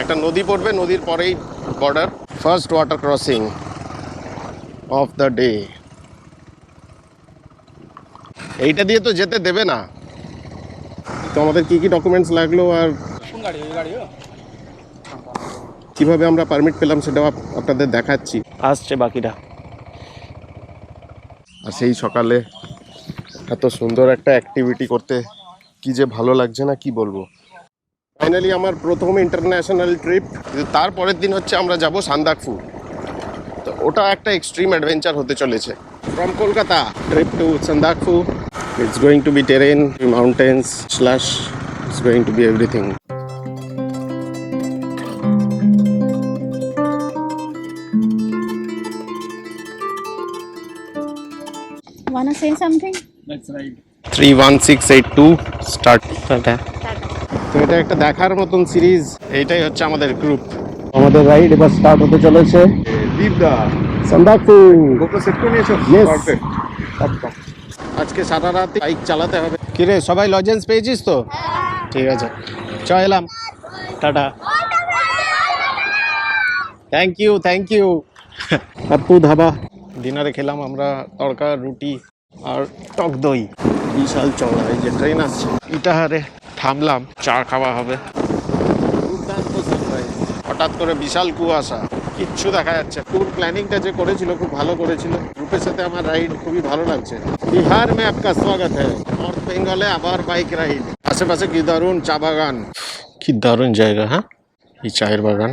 একটা নদী পড়বে, নদীর পরেই border. First water crossing of the day. এইটা দিয়ে তো যেতে দেবে না। তো আমাদের কি কি ডকুমেন্টস লাগলো আর কিভাবে আমরা পারমিট পেলাম সেটাও আপনাদের দেখাচ্ছি। আসছে বাকিটা। আর সেই সকালে এত সুন্দর একটা অ্যাক্টিভিটি করতে কি যে ভালো লাগছে না কি বলবো। ফাইনালি আমার প্রথম ইন্টারন্যাশনাল ট্রিপ। তারপরের দিন হচ্ছে আমরা যাব সান্দাকফু। তো ওটা একটা এক্সট্রিম অ্যাডভেঞ্চার হতে চলেছে। From Kolkata trip to Sandakphu. It's going to be terrain, mountains slash it's going to be everything. Wanna say something? 31682 start. তো এটা একটা দেখার মতন সিরিজ। এইটাই হচ্ছে আমাদের গ্রুপ। আমাদের রাইড এবার স্টার্ট হতে চলেছে। দীপদা সান্দাকফু। গোপ্রো সেট করে নিয়েছো? Yes. পারফেক্ট। আজকে সারা রাত বাইক চালাতে হবে। কিরে সবাই লজেন্স পেয়েছিস তো? ঠিক আছে, চ এলাম, tata. Thank you thank you. Apu dhaba ডিনারে খেলাম আমরা তড়কা, রুটি আর টক দই। বিশাল চওড়া এই যে ট্রেন আসছে ইটাহারে। থামলাম, চা খাওয়া হবে। হঠাৎ করে বিশাল কুয়াশা, কিচ্ছু দেখা যাচ্ছে। ট্যুর প্ল্যানিংটা যে করেছিল খুব ভালো করেছিল। গ্রুপের সাথে আমার রাইড খুবই ভালো লাগছে। বিহার মে আপকা স্বাগত হ্যায়। নর্থ বেঙ্গলে আবার বাইক রাইড। আশেপাশে কি দারুণ চা বাগান, কি দারুণ জায়গা। হ্যাঁ, এই চায়ের বাগান।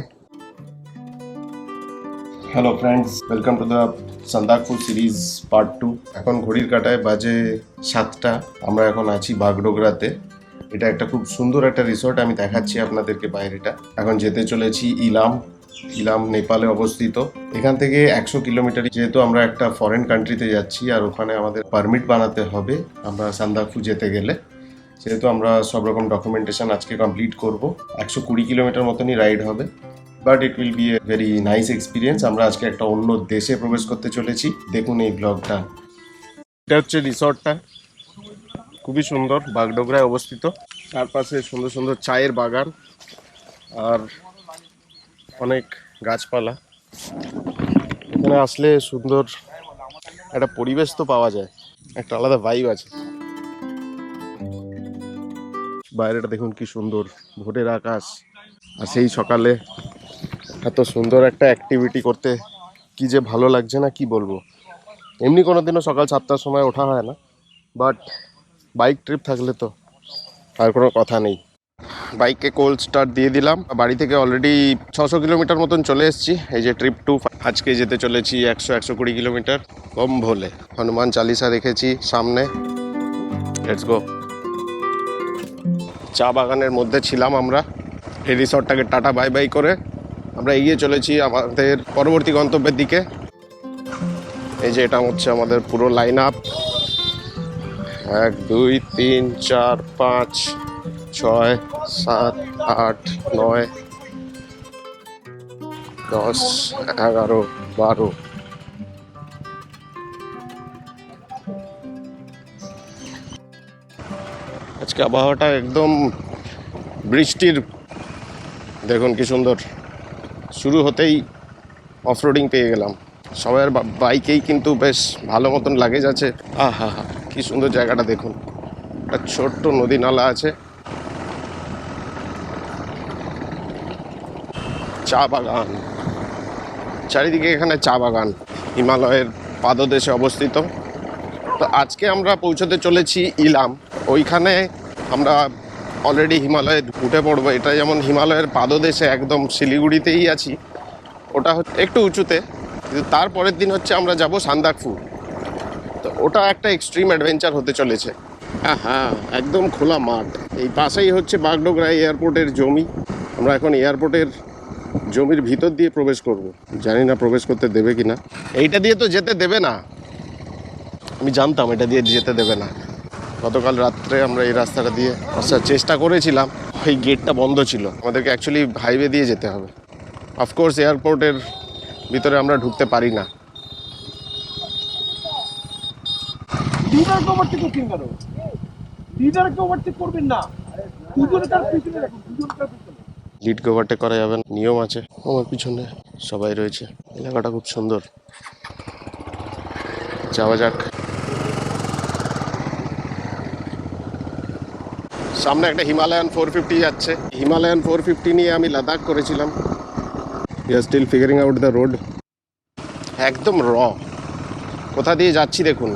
Hello friends, welcome to the Sandakphu series part 2। এখন ঘড়ির কাঁটায় বাজে 7টা। আমরা এখন আছি বাগডোগরাতে। এটা একটা খুব সুন্দর একটা রিসোর্ট, আমি দেখাচ্ছি আপনাদেরকে বাইরেটা। এখন যেতে চলেছি ইলাম। ইলাম নেপালে অবস্থিত। এখান থেকে 100 কিলোমিটার। যেহেতু আমরা একটা ফরেন কান্ট্রিতে যাচ্ছি আর ওখানে আমাদের পারমিট বানাতে হবে আমরা সান্দাকফু যেতে গেলে, সেহেতু আমরা সব রকম ডকুমেন্টেশন আজকে কমপ্লিট করব। 120 কিলোমিটার মতনই রাইড হবে, but it will B a very nice experience. আমরা আজকে একটা অন্য দেশে প্রবেশ করতে চলেছি। দেখুন এই ব্লগটা। এটা হচ্ছে রিসর্টটা, খুবই সুন্দর, বাগডোগরায় অবস্থিত। চারপাশে সুন্দর সুন্দর চায়ের বাগান আর অনেক গাছপালা। এখানে আসলে সুন্দর একটা পরিবেশ তো পাওয়া যায়, একটা আলাদা ভাইব আছে। বাইরেটা দেখুন কি সুন্দর, ভোরের আকাশ। আর সেই সকালে এত সুন্দর একটা অ্যাক্টিভিটি করতে কি যে ভালো লাগছে না কি বলবো। এমনি কোনোদিনও সকাল 7টার সময় ওঠা হয় না, বাট বাইক ট্রিপ থাকলে তো আর কোনো কথা নেই। বাইককে কোল্ড স্টার্ট দিয়ে দিলাম। বাড়ি থেকে অলরেডি 600 কিলোমিটার মতন চলে এসেছি। এই যে ট্রিপ টু। আজকে যেতে চলেছি 100-120 কিলোমিটার কম ভোলে। হনুমান চালিসা রেখেছি সামনে। Let's go. চা বাগানের মধ্যে ছিলাম আমরা। এই রিসর্টটাকে টাটা বাই বাই করে আমরা এগিয়ে চলেছি আমাদের পরবর্তী গন্তব্যের দিকে। এই যে এটা হচ্ছে আমাদের পুরো লাইন আপ। 1 2 3 4 5 6 7 8 9 10 11 12। আজকে আবহাওয়াটা একদম বৃষ্টির। দেখুন কি সুন্দর, শুরু হতেই অফরোডিং পেয়ে গেলাম। সবার বাইকেই কিন্তু বেশ ভালো মতন লাগেজ আছে। আহা হা, কি সুন্দর জায়গাটা দেখুন। একটা ছোট্ট নদী নালা আছে, চা বাগান চারিদিকে। এখানে চা বাগান, হিমালয়ের পাদদেশে অবস্থিত। তো আজকে আমরা পৌঁছতে চলেছি ইলাম। ওইখানে আমরা অলরেডি হিমালয়ে উঠে পড়বো। এটা যেমন হিমালয়ের পাদদেশে, একদম শিলিগুড়িতেই আছি। ওটা হচ্ছে একটু উঁচুতে, কিন্তু তারপরের দিন হচ্ছে আমরা যাব সান্দাকফু। তো ওটা একটা এক্সট্রিম অ্যাডভেঞ্চার হতে চলেছে। হ্যাঁ, একদম খোলা মাঠ। এই পাশেই হচ্ছে বাগডোগরা এয়ারপোর্টের জমি। আমরা এখন এয়ারপোর্টের জমির ভিতর দিয়ে প্রবেশ করব। জানি না প্রবেশ করতে দেবে কিনা। এইটা দিয়ে তো যেতে দেবে না, আমি জানতাম এটা দিয়ে যেতে দেবে না। গতকাল রাত্রে আমরা এই রাস্তাটা দিয়ে আসার চেষ্টা করেছিলাম, ওই গেটটা বন্ধ ছিল। আমাদেরকে অ্যাকচুয়ালি হাইওয়ে দিয়ে যেতে হবে। অফকোর্স এয়ারপোর্টের ভিতরে আমরা ঢুকতে পারি না। লিডারকে ওভারটেক করছেন কেন? লিডারকে ওভারটেক করবেন না। দুজনে তার পিছনে রাখুন, দুজন তার পিছনে। লিড ওভারটেক করা যাবে না, নিয়ম আছে। আমার পিছনে সবাই রয়েছে। এলাকাটা খুব সুন্দর, যাওয়া যাক। সামনে একটা হিমালয়ান 450 যাচ্ছে। হিমালয়ান 450 নিয়ে আমি লাদাখ করেছিলাম। We are still figuring out the road. একদম কোথা দিয়ে যাচ্ছি দেখুন,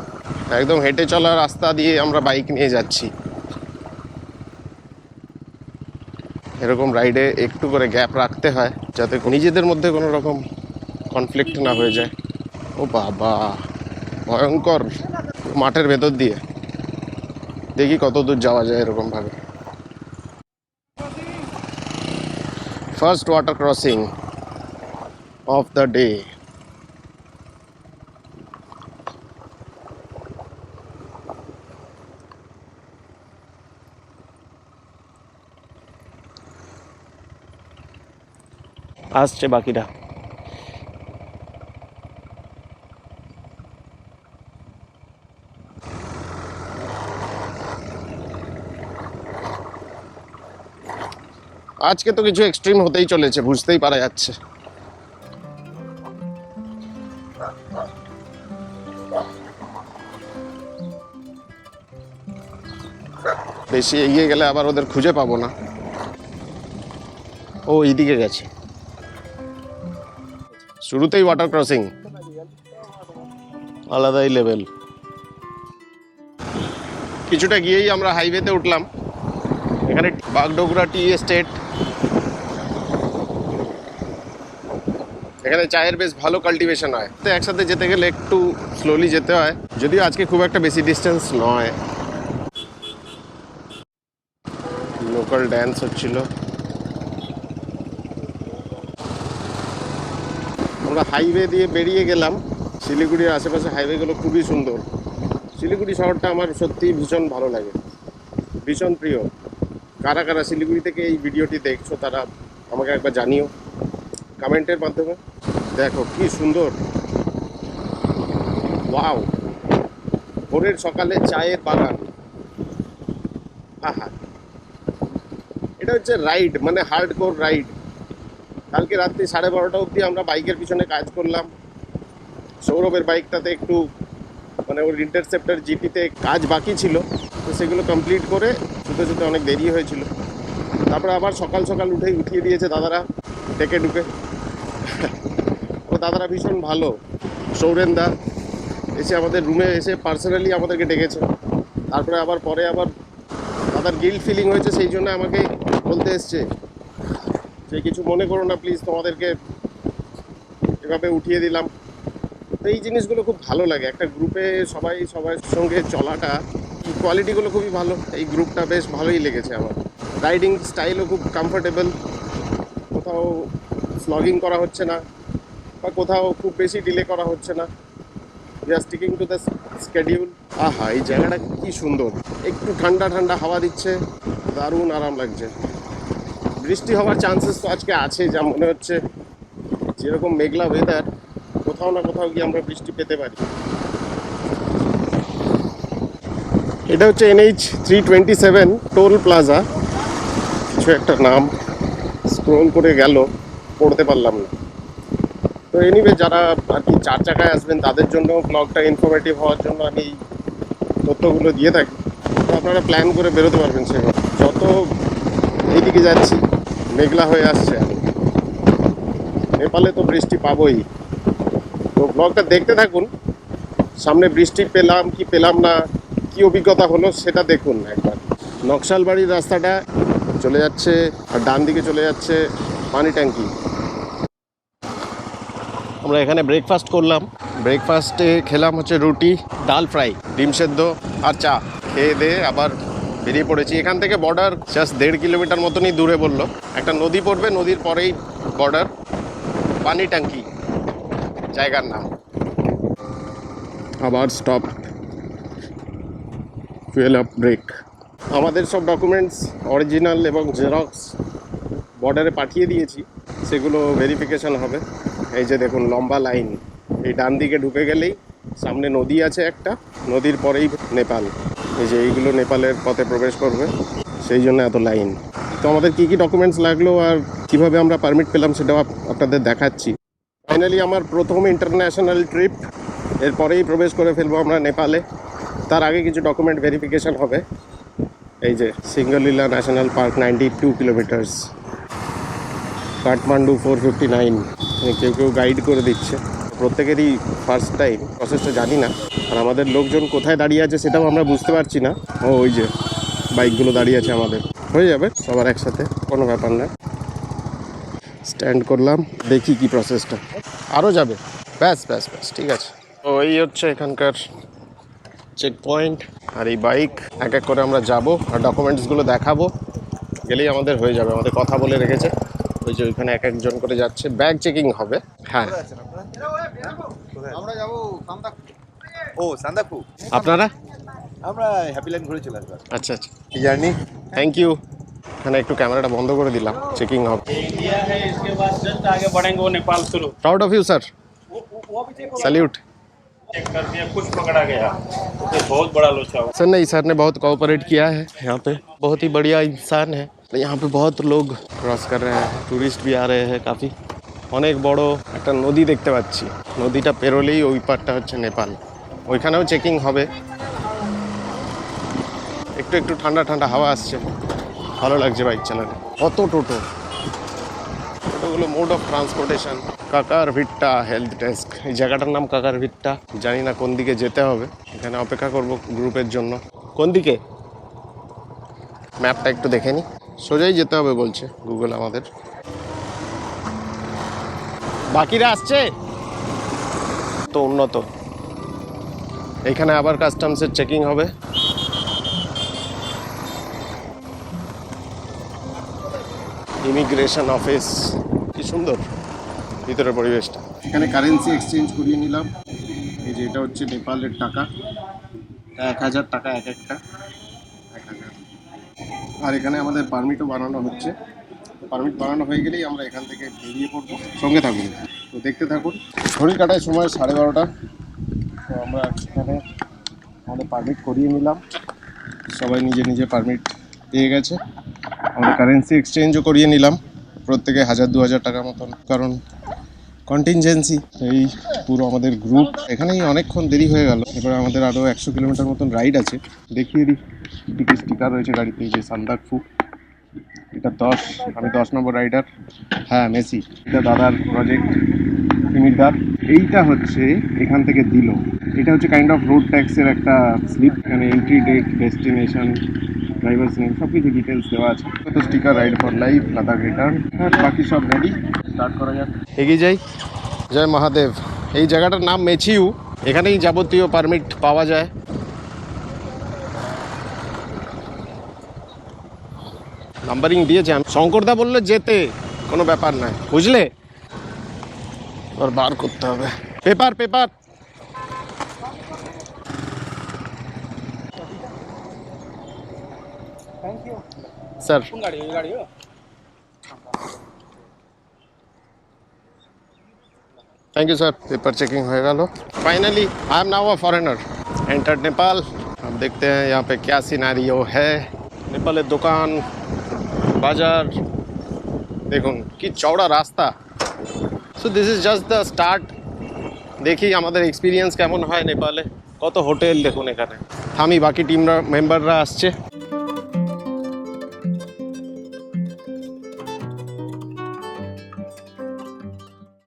একদম হেঁটে চলা রাস্তা দিয়ে আমরা বাইক নিয়ে যাচ্ছি। এরকম রাইডে একটু করে গ্যাপ রাখতে হয় যাতে নিজেদের মধ্যে কোনো রকম কনফ্লিক্ট না হয়ে যায়। ও বাবা, ভয়ঙ্কর। মাঠের ভেতর দিয়ে দেখি কত দূর যাওয়া যায় এরকম ভাবে। First water crossing of the day. আসছে বাকিটা। আজকে তো কিছু এক্সট্রিম হতেই চলেছে, বুঝতেই পারা যাচ্ছে। বেশি এগিয়ে গেলে আবার ওদের খুঁজে পাবো না। ও এইদিকে গেছে। শুরুতেই ওয়াটার ক্রসিং, আলাদাই লেভেল। কিছুটা গিয়েই আমরা হাইওয়েতে উঠলাম। এখানে বাগডোগরা টি এস্টেট। এখানে চায়ের বেশ ভালো কাল্টিভেশন হয়। তো একসাথে যেতে গেলে একটু স্লোলি যেতে হয়, যদিও আজকে খুব একটা বেশি ডিস্টেন্স নয়। লোকাল ড্যান্স হচ্ছিল। আমরা হাইওয়ে দিয়ে বেরিয়ে গেলাম। শিলিগুড়ির আশেপাশে হাইওয়েগুলো খুবই সুন্দর। শিলিগুড়ি শহরটা আমার সত্যি ভীষণ ভালো লাগে, ভীষণ প্রিয়। কারা কারা শিলিগুড়ি থেকে এই ভিডিওটি দেখছো তারা আমাকে একবার জানিও কমেন্টের মাধ্যমে। দেখো কি সুন্দর, ওয়াও। ভোরের সকালে চায়ের বাগান, আহা। এটা হচ্ছে রাইড, মানে হার্ডকোর রাইড। কালকে রাত্রি 12:30 অবধি আমরা বাইকের পিছনে কাজ করলাম। সৌরভের বাইকটাতে একটু মানে ওর ইন্টারসেপ্টার জিটিতে কাজ বাকি ছিল, তো সেগুলো কমপ্লিট করে শুতে অনেক দেরি হয়েছিল। তারপরে আবার সকাল সকাল উঠিয়ে দিয়েছে দাদারা ডেকে ঢুকে। ও দাদারা ভীষণ ভালো। সৌরেন দা এসে আমাদের রুমে এসে পার্সোনালি আমাদেরকে ডেকেছে। তারপরে আবার পরে আবার দাদার গিল্ট ফিলিং হয়েছে, সেই জন্য আমাকে বলতে এসছে যে কিছু মনে করো না প্লিজ, তোমাদেরকে এভাবে উঠিয়ে দিলাম। তো এই জিনিসগুলো খুব ভালো লাগে একটা গ্রুপে সবার সঙ্গে চলাটা। কোয়ালিটিগুলো খুবই ভালো, এই গ্রুপটা বেশ ভালোই লেগেছে আমার। রাইডিং স্টাইলও খুব কমফোর্টেবল, কোথাও স্লগিং করা হচ্ছে না বা কোথাও খুব বেশি ডিলে করা হচ্ছে না। We are sticking to the schedule. আহা, এই জায়গাটা কি সুন্দর, একটু ঠান্ডা ঠান্ডা হাওয়া দিচ্ছে, দারুণ আরাম লাগছে। বৃষ্টি হওয়ার চান্সেস তো আজকে আছে, যা মনে হচ্ছে। যেরকম মেঘলা ওয়েদার, কোথাও না কোথাও গিয়ে আমরা বৃষ্টি পেতে পারি। এটা হচ্ছে NH 327 টোল প্লাজা, কিছু একটা নাম, স্ক্রোল করে গেল, পড়তে পারলাম না। তো এনিওয়ে, যারা আর কি 4 চাকায় আসবেন তাদের জন্য ব্লগটা ইনফরমেটিভ হওয়ার জন্য আমি এই তথ্যগুলো দিয়ে থাকি। তো আপনারা প্ল্যান করে বেরোতে পারবেন সেভাবে। যত এইদিকে যাচ্ছি মেঘলা হয়ে আসছে, নেপালে তো বৃষ্টি পাবোই। তো ব্লগটা দেখতে থাকুন, সামনে বৃষ্টি পেলাম কি পেলাম না, কি অভিজ্ঞতা হলো সেটা দেখুন একবার। নকশালবাড়ির রাস্তাটা চলে যাচ্ছে আর ডান দিকে চলে যাচ্ছে পানি ট্যাঙ্কি। আমরা এখানে ব্রেকফাস্ট করলাম। ব্রেকফাস্টে খেলাম হচ্ছে রুটি, ডাল ফ্রাই, ডিম সেদ্ধ আর চা। খেয়ে দিয়ে আবার বেরিয়ে পড়েছি। এখান থেকে বর্ডার জাস্ট 1.5 কিলোমিটার মতনই দূরে বললো। একটা নদী পড়বে, নদীর পরেই বর্ডার। পানি ট্যাঙ্কি জায়গার নাম। আবার স্টপ, ফুয়েল আপ, ব্রেক। আমাদের সব ডকুমেন্টস অরিজিনাল এবং জেরক্স বর্ডারে পাঠিয়ে দিয়েছি, সেগুলো ভেরিফিকেশন হবে। এই যে দেখুন লম্বা লাইন, এই ডান দিকে ঢুকে গেলেই সামনে নদী আছে একটা, নদীর পরেই নেপাল। এই যে এইগুলো নেপালের পথে প্রবেশ করবে, সেই জন্য এত লাইন। তো আমাদের কি কি ডকুমেন্টস লাগলো আর কিভাবে আমরা পারমিট পেলাম সেটাও আপনাদের দেখাচ্ছি। ফাইনালি আমার প্রথম ইন্টারন্যাশনাল ট্রিপ, এরপরেই প্রবেশ করে ফেলবো আমরা নেপালে। তার আগে কিছু ডকুমেন্ট ভেরিফিকেশন হবে। এই যে Singalila national park 92 kilometres, Kathmandu 459। কেউ কেউ গাইড করে দিচ্ছে, প্রত্যেকেরই ফার্স্ট টাইম, প্রসেসটা জানি না। আর আমাদের লোকজন কোথায় দাঁড়িয়ে আছে সেটাও আমরা বুঝতে পারছি না। ও ওই যে বাইকগুলো দাঁড়িয়ে আছে আমাদের, হয়ে যাবে সবার একসাথে, কোনো ব্যাপার না। স্ট্যান্ড করলাম, দেখি কি প্রসেসটা। আরও যাবে, ব্যাস ব্যাস ব্যাস, ঠিক আছে। তো এই হচ্ছে এখানকার চেক পয়েন্ট। আর এই বাইক এক এক করে আমরা যাব আর ডকুমেন্টসগুলো দেখাবো, গেলেই আমাদের হয়ে যাবে। আমাদের কথা বলে রেখেছে, ওই যে ওইখানে এক একজন করে যাচ্ছে, ব্যাগ চেকিং হবে। হ্যাঁ, আমরা যাবো সান্দাকফু। ও সান্দাকফু। আপনারা? আমরা হ্যাপিল্যান্ড ঘুরে চলে আসবো। আচ্ছা আচ্ছা, এই জার্নি। Thank you. এখানে একটু ক্যামেরাটা বন্ধ করে দিলাম, চেকিং হবে। इंडिया है, इसके बाद जस्ट आगे बढ़ेंगे वो नेपाल शुरू proud of you sir, salute. Check कर दिया, कुछ पकड़ा गया तो बहुत बड़ा लोचा हुआ। सर नहीं, सर ने बहुत कोऑपरेट किया है यहाँ पे, बहुत ही बढ़िया इंसान है। यहाँ पे बहुत लोग क्रॉस कर रहे हैं, टूरिस्ट भी आ रहे हैं काफ़ी। অনেক বড় একটা নদী দেখতে পাচ্ছি, নদীটা পেরোলেই ওই পারটা হচ্ছে নেপাল। ওইখানেও চেকিং হবে। একটু একটু ঠান্ডা ঠান্ডা হাওয়া আসছে, ভালো লাগছে বাইক চালাতে। কত টোটো, টোটোগুলো মোড অফ ট্রান্সপোর্টেশন। কাকার ভিট্টা হেলথ ডেস্ক, এই জায়গাটার নাম কাকার ভিট্টা। জানি না কোন দিকে যেতে হবে, এখানে অপেক্ষা করব গ্রুপের জন্য। কোন দিকে ম্যাপটা একটু দেখে নি, সোজাই যেতে হবে বলছে গুগল আমাদের। বাকিরা আসছে তো উন্নত। এখানে আবার কাস্টমসের চেকিং হবে। ইমিগ্রেশন অফিস, কি সুন্দর ভিতরের পরিবেশটা। এখানে কারেন্সি এক্সচেঞ্জ করিয়ে নিলাম। এই যে এটা হচ্ছে নেপালের টাকা, 1000 টাকা এক একটা, 1000। আর এখানে আমাদের পারমিটও বানানো হচ্ছে। পারমিট বানানো হয়ে গেলেই আমরা এখান থেকে বেরিয়ে পড়বো। সঙ্গে থাকুন, তো দেখতে থাকুন। ঘড়ির কাটায় সময় 12:30। তো আমরা এখানে আমাদের পারমিট করিয়ে নিলাম, সবাই নিজে নিজে পারমিট পেয়ে গেছে। আমাদের কারেন্সি এক্সচেঞ্জও করিয়ে নিলাম, প্রত্যেকে 1000-2000 টাকা মতন, কারণ কন্টিনজেন্সি। এই পুরো আমাদের গ্রুপ এখানেই অনেকক্ষণ দেরি হয়ে গেল। এবারে আমাদের আরও 100 কিলোমিটার মতন রাইড আছে। দেখিয়ে দিই, টিকিট স্টিকার রয়েছে গাড়িতে। এই যে সান্দাকফু, এটা 10, আমি 10 নম্বর রাইডার। হ্যাঁ, মেসি, এটা দাদার প্রজেক্ট তিমিরদার। এইটা হচ্ছে এখান থেকে দিল, এটা হচ্ছে কাইন্ড অফ রোড ট্যাক্সের একটা স্লিপ। এখানে entry date, destination, driver's name সব কিছু ডিটেলস দেওয়া আছে। তো sticker ride for life, Ladakh return. হ্যাঁ, বাকি সব রেডি, স্টার্ট করা যাক। এগিয়ে যাই। জয় মহাদেব। এই জায়গাটার নাম মেছিউ, এখানেই যাবতীয় পারমিট পাওয়া যায়। নাম্বারিং দিয়েছে, আমি শঙ্করদা বললো যেতে কোনো ব্যাপার নয়, বুঝলে। আর বার করতে হবে paper paper. Sir thank you sir. Paper checking हो गया। Finally I am now a foreigner, entered Nepal. अब देखते हैं यहाँ पे क्या सिनारियो है। नेपाल दुकान बाजार देखুন কি চওড়া রাস্তা। So this is just the start. দেখি আমাদের এক্সপিরিয়েন্স কেমন হয় নেপালে। কত হোটেল দেখুন এখানে। থামি, বাকি টিম মেম্বাররা আসছে।